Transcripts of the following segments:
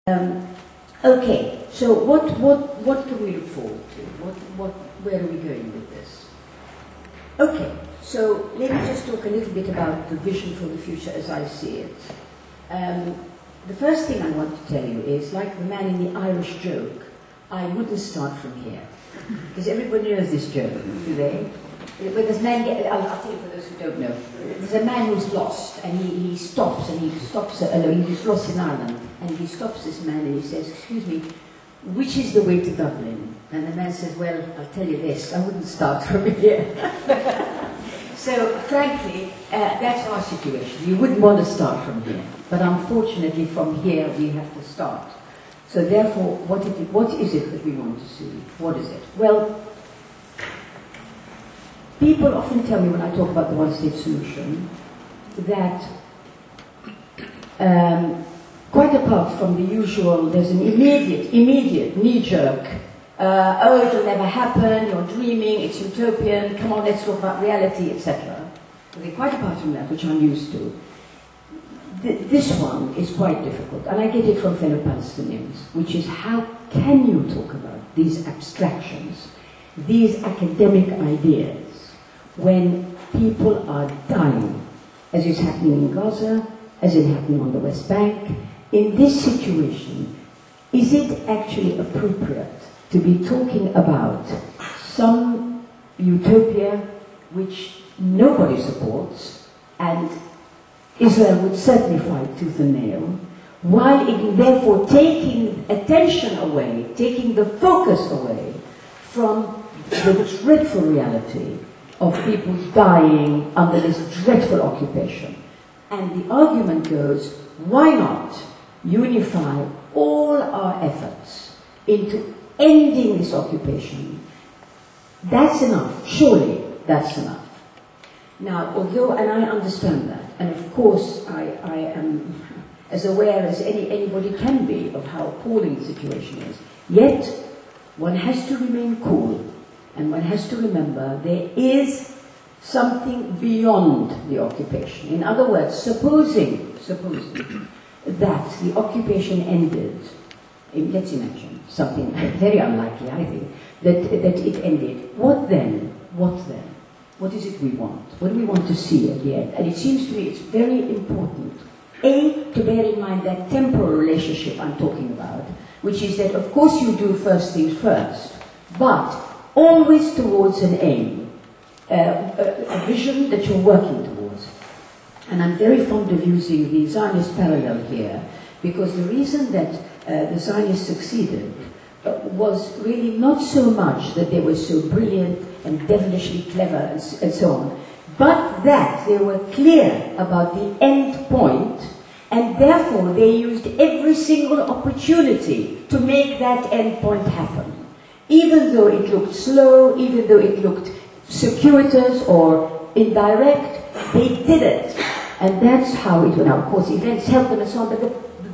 Okay, so what can we look forward to? Where are we going with this? Okay, so let me just talk a little bit about the vision for the future as I see it. The first thing I want to tell you is, like the man in the Irish joke, I wouldn't start from here. Because everybody knows this joke, do they? When this man I'll tell you for those who don't know. There's a man who's lost, and he stops alone. He's lost in Ireland, and he stops this man and he says, "Excuse me, which is the way to Dublin?" And the man says, "Well, I'll tell you this, I wouldn't start from here." So, frankly, that's our situation. You wouldn't want to start from here. But unfortunately, from here, we have to start. So therefore, what is it that we want to see? What is it? Well, people often tell me when I talk about the one-state solution that quite apart from the usual, there's an immediate, knee-jerk, oh, it'll never happen, you're dreaming, it's utopian, come on, let's talk about reality, etc. Okay, quite apart from that, which I'm used to, this one is quite difficult, and I get it from fellow Palestinians, which is how can you talk about these abstractions, these academic ideas, when people are dying, as is happening in Gaza, as is happening on the West Bank. In this situation, is it actually appropriate to be talking about some utopia which nobody supports, and Israel would certainly fight tooth and nail, while it, therefore taking attention away, taking the focus away from the dreadful reality of people dying under this dreadful occupation. And the argument goes, why not unify all our efforts into ending this occupation? That's enough, surely that's enough. Now, although, and I understand that, and of course I am as aware as anybody can be of how appalling the situation is, yet one has to remain cool. And one has to remember there is something beyond the occupation. In other words, supposing that the occupation ended, let's imagine something very unlikely, I think, that it ended. What then? What then? What is it we want? What do we want to see at the end? And it seems to me it's very important, A, to bear in mind that temporal relationship I'm talking about, which is that of course you do first things first, but always towards an aim, a vision that you're working towards. And I'm very fond of using the Zionist parallel here, because the reason that the Zionists succeeded was really not so much that they were so brilliant and devilishly clever and so on, but that they were clear about the end point, and therefore they used every single opportunity to make that end point happen. Even though it looked slow, even though it looked circuitous or indirect, they did it. And that's how it went out. Of course, events helped them and so on,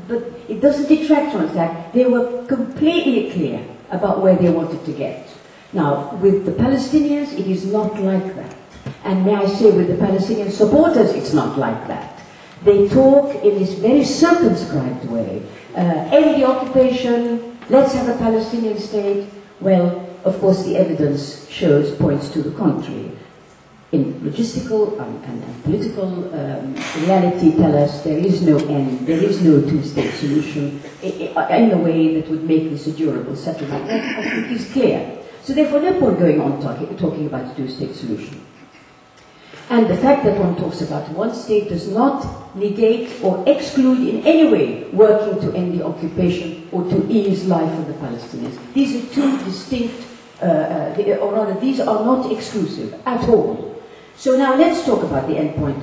but it doesn't detract from the fact they were completely clear about where they wanted to get. Now, with the Palestinians, it is not like that. And may I say, with the Palestinian supporters, it's not like that. They talk in this very circumscribed way. End the occupation, let's have a Palestinian state. Well, of course, the evidence points to the contrary. In logistical and political reality tell us there is no end, there is no two-state solution in a way that would make this a durable settlement. That, I think, is clear. So therefore, no point going on talking about a two-state solution. And the fact that one talks about one state does not negate or exclude in any way working to end the occupation or to ease life of the Palestinians. These are two distinct, or rather, these are not exclusive at all. So now let's talk about the end point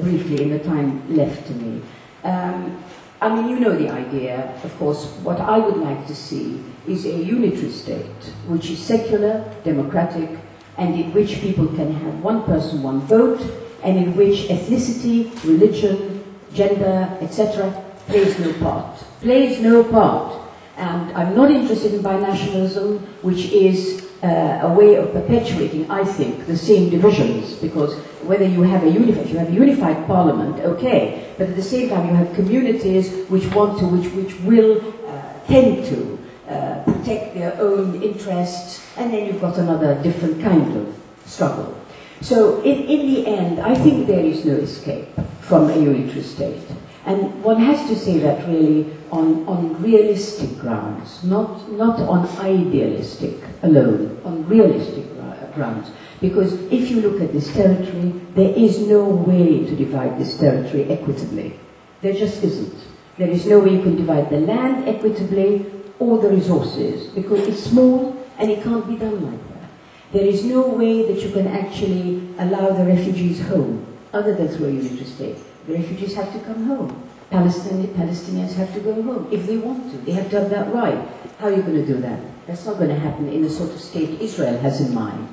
briefly in the time left to me. I mean, you know the idea, of course. What I would like to see is a unitary state, which is secular, democratic, and in which people can have one person, one vote, and in which ethnicity, religion, gender, etc. plays no part. Plays no part. And I'm not interested in binationalism, which is a way of perpetuating, I think, the same divisions, because whether you have a unified parliament, okay, but at the same time you have communities which will tend to protect their own interests, and then you've got another different kind of struggle. So in the end, I think there is no escape from a unitary state. And one has to say that really on realistic grounds, not on idealistic alone, on realistic grounds. Because if you look at this territory, there is no way to divide this territory equitably. There just isn't. There is no way you can divide the land equitably or the resources, because it's small and it can't be done like that. There is no way that you can actually allow the refugees home, other than through a unitary state. The refugees have to come home. Palestinians have to go home if they want to. They have to have that right. How are you going to do that? That's not going to happen in the sort of state Israel has in mind.